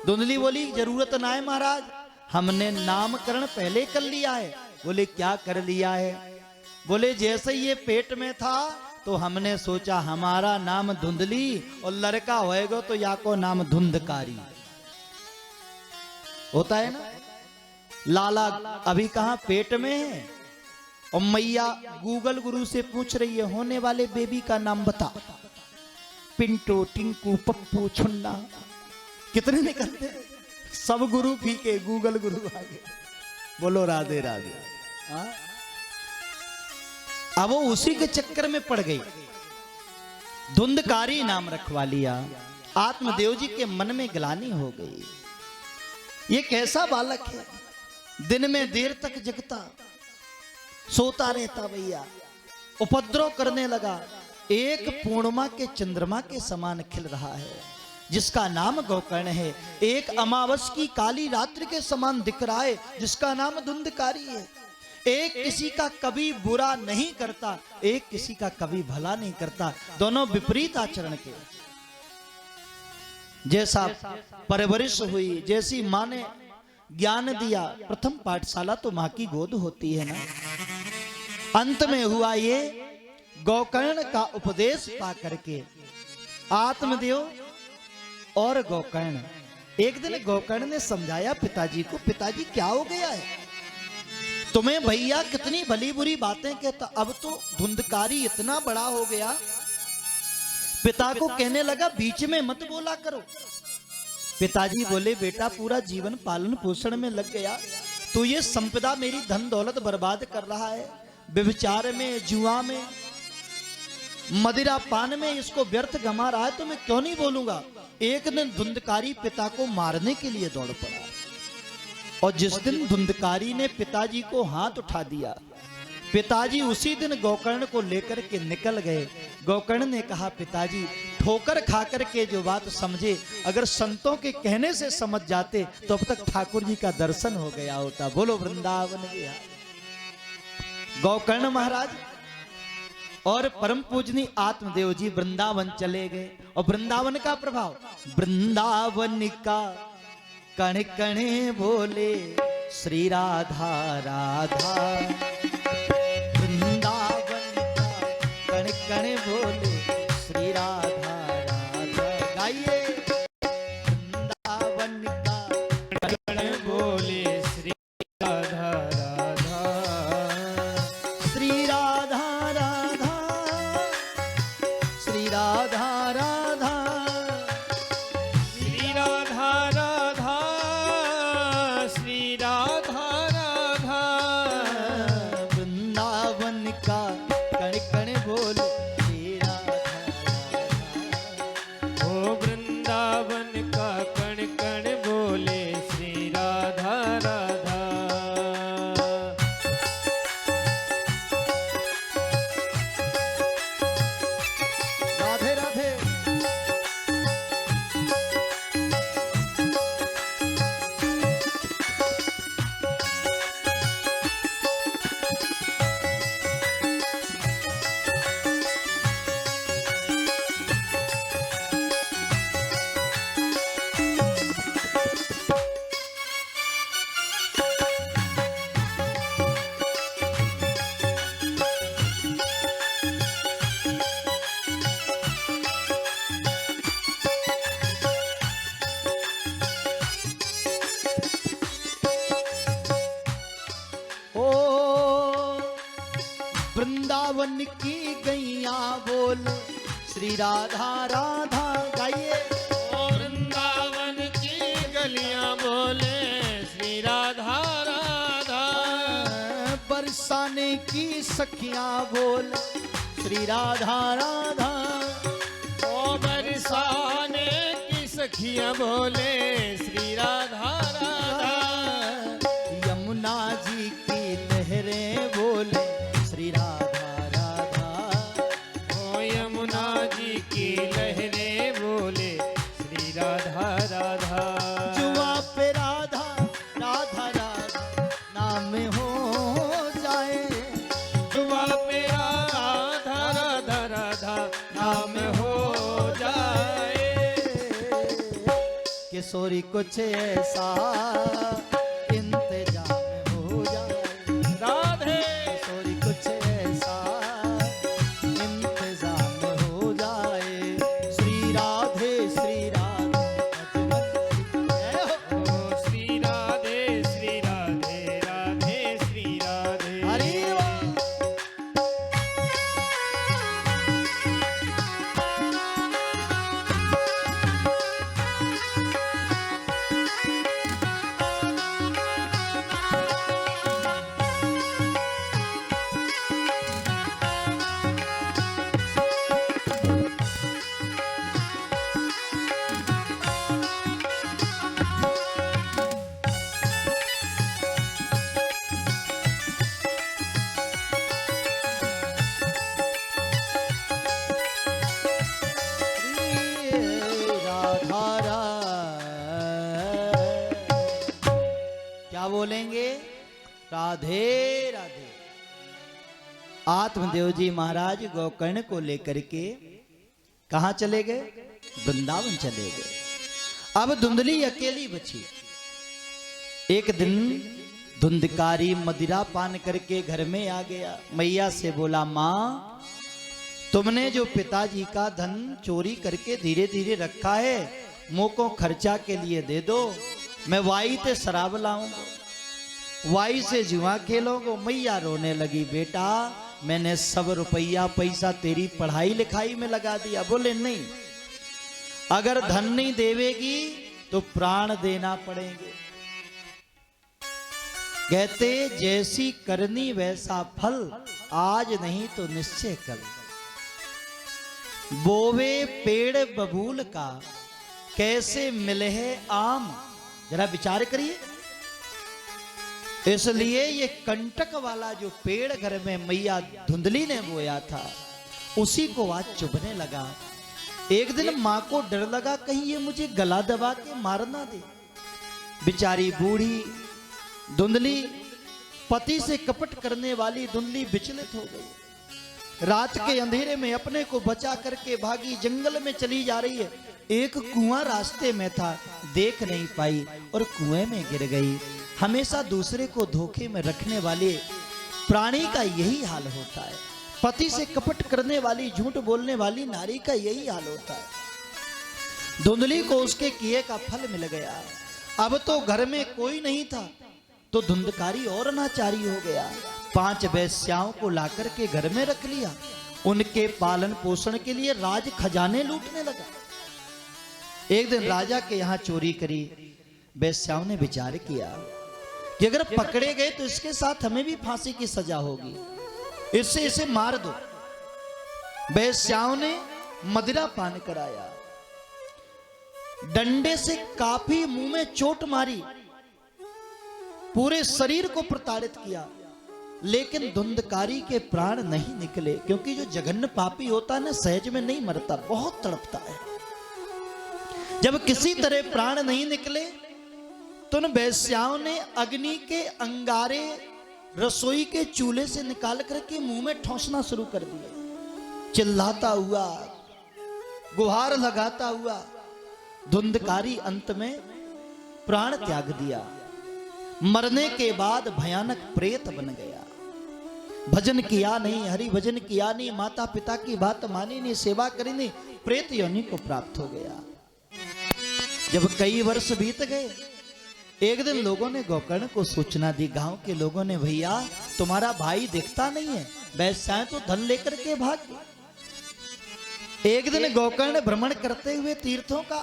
धुंधली बोली जरूरत ना है महाराज, हमने नामकरण पहले कर लिया है। बोले क्या कर लिया है? बोले जैसे ये पेट में था तो हमने सोचा हमारा नाम धुंधली और लड़का होएगा तो या को नाम धुंधकारी होता है ना। लाला अभी कहां पेट में है और मैया गूगल गुरु से पूछ रही है होने वाले बेबी का नाम बता। पिंटू, टिंकू, पप्पू, छुन्ना, कितने निकलते सब गुरु फीके, गूगल गुरु आगे। बोलो राधे राधे। अब वो उसी के चक्कर में पड़ गई, धुंधकारी नाम रखवा लिया। आत्मदेव जी के मन में ग्लानि हो गई, ये कैसा बालक है, दिन में देर तक जगता, सोता रहता भैया, उपद्रव करने लगा। एक पूर्णिमा के चंद्रमा के समान खिल रहा है जिसका नाम गोकर्ण है, एक अमावस की काली रात्रि के समान दिख रहा है जिसका नाम धुंधकारी है। एक किसी का कभी बुरा नहीं करता, एक किसी का कभी भला नहीं करता, दोनों विपरीत आचरण के। जैसा परवरिश हुई, जैसी माँ ने ज्ञान दिया, प्रथम पाठशाला तो माँ की गोद होती है ना। अंत में हुआ ये गोकर्ण का उपदेश पा करके आत्मदेव और गोकर्ण, एक दिन गोकर्ण ने समझाया पिताजी को, पिताजी क्या हो गया है तुम्हें? भैया कितनी भली बुरी बातें कहता, अब तो धुंधकारी इतना बड़ा हो गया। पिता को कहने लगा बीच में मत बोला करो। पिताजी बोले बेटा पूरा जीवन पालन पोषण में लग गया, तो ये संपदा मेरी धन दौलत बर्बाद कर रहा है, व्यभिचार में, जुआ में, मदिरा पान में इसको व्यर्थ गमा रहा है, तो मैं क्यों नहीं बोलूंगा। एक दिन धुंधकारी पिता को मारने के लिए दौड़ पड़ा और जिस दिन धुंधकारी ने पिताजी को हाथ उठा दिया, पिताजी उसी दिन गोकर्ण को लेकर के निकल गए। गोकर्ण ने कहा पिताजी ठोकर खाकर के जो बात समझे, अगर संतों के कहने से समझ जाते तो अब तक ठाकुर जी का दर्शन हो गया होता। बोलो वृंदावन बिहारी। गोकर्ण महाराज और परम पूजनी आत्मदेव जी वृंदावन चले गए और वृंदावन का प्रभाव, वृंदावन का कण कणे बोले श्री राधा राधा, वृंदावन का कण कण बोले श्री राधा राधा। गाइए वृंदावन का कण कण बोले श्री राधा राधा, श्री राधा राधा, श्री राधा राधा, श्री राधा राधा, श्री राधा राधा। वृंदावन का कण कण बोले श्री राधा राधा। ओ वृंदावन का कण कण बोले श्री राधा राधा। राधे राधे। वृंदावन की गैया बोल श्री राधा राधा। गाइए वृंदावन की गलियां बोले श्री राधा राधा। बरसाने की सखियां बोल श्री राधा राधा। ओ बरसाने की सखियां बोले श्री राधा राधा। यमुना जी की लहरें बोले श्री राधा राधा। ओ यमुना जी की लहरें बोले श्री राधा राधा। जुआ पे राधा राधा राधा नाम हो जाए। जुआ पे राधा राधा राधा नाम हो जाए। किस किशोरी कुछ ऐसा इंतजाम हो जाए। राधे किशोरी कुछ ऐसा इंतजाम हो जाए। श्री राधे ओ श्री राधे राधे श्री राधे। अरे वाह। राधा क्या बोलेंगे? राधे राधे। आत्मदेव जी महाराज गोकर्ण को लेकर के कहा चले गए? वृंदावन चले गए। अब धुंधली अकेली बची। एक दिन धुंधकारी मदिरा पान करके घर में आ गया। मैया से बोला, माँ तुमने जो पिताजी का धन चोरी करके धीरे धीरे रखा है, मुझको खर्चा के लिए दे दो। मैं वाई से शराब लाऊंगा, वाई से जुआ खेलोगे। मैया रोने लगी, बेटा मैंने सब रुपया पैसा तेरी पढ़ाई लिखाई में लगा दिया। बोले नहीं, अगर धन नहीं देवेगी तो प्राण देना पड़ेंगे। कहते जैसी करनी वैसा फल, आज नहीं तो निश्चय कल। बोवे पेड़ बबूल का, कैसे मिले है आम। जरा विचार करिए। इसलिए ये कंटक वाला जो पेड़ घर में मैया धुंधली ने बोया था, उसी को आज चुभने लगा। एक दिन मां को डर लगा कहीं ये मुझे गला दबा के मार ना दे। बेचारी बूढ़ी धुंधली, पति से कपट करने वाली धुंधली विचलित हो गई। रात के अंधेरे में अपने को बचा करके भागी, जंगल में चली जा रही है। एक कुआं रास्ते में था, देख नहीं पाई और कुएं में गिर गई। हमेशा दूसरे को धोखे में रखने वाले प्राणी का यही हाल होता है। पति से कपट करने वाली, झूठ बोलने वाली नारी का यही हाल होता है। धुंधली को उसके किए का फल मिल गया। अब तो घर में कोई नहीं था तो धुंधकारी और अनाचारी हो गया। 5 वेश्याओं को लाकर के घर में रख लिया। उनके पालन पोषण के लिए राज खजाने लूटने लगा। एक दिन राजा के यहाँ चोरी करी। वेश्याओं ने विचार किया कि अगर पकड़े गए तो इसके साथ हमें भी फांसी की सजा होगी, इससे इसे मार दो। वेश्याओं ने मदिरा पान कराया, डंडे से काफी मुंह में चोट मारी, पूरे शरीर को प्रताड़ित किया, लेकिन धुंधकारी के प्राण नहीं निकले। क्योंकि जो जघन्य पापी होता है ना, सहज में नहीं मरता, बहुत तड़पता है। जब किसी तरह प्राण नहीं निकले तो उन वेश्याओं ने अग्नि के अंगारे रसोई के चूल्हे से निकाल करके मुंह में ठोंसना शुरू कर दिया। चिल्लाता हुआ, गुहार लगाता हुआ धुंधकारी अंत में प्राण त्याग दिया। मरने के बाद भयानक प्रेत बन गया। भजन किया नहीं, हरि भजन किया नहीं, माता पिता की बात मानी नहीं, सेवा करी नहीं, प्रेत योनि को प्राप्त हो गया। जब कई वर्ष बीत गए, एक दिन लोगों ने गोकर्ण को सूचना दी। गांव के लोगों ने, भैया तुम्हारा भाई दिखता नहीं है, वैश्याएं तो धन लेकर के भाग गए। एक दिन गोकर्ण भ्रमण करते हुए तीर्थों का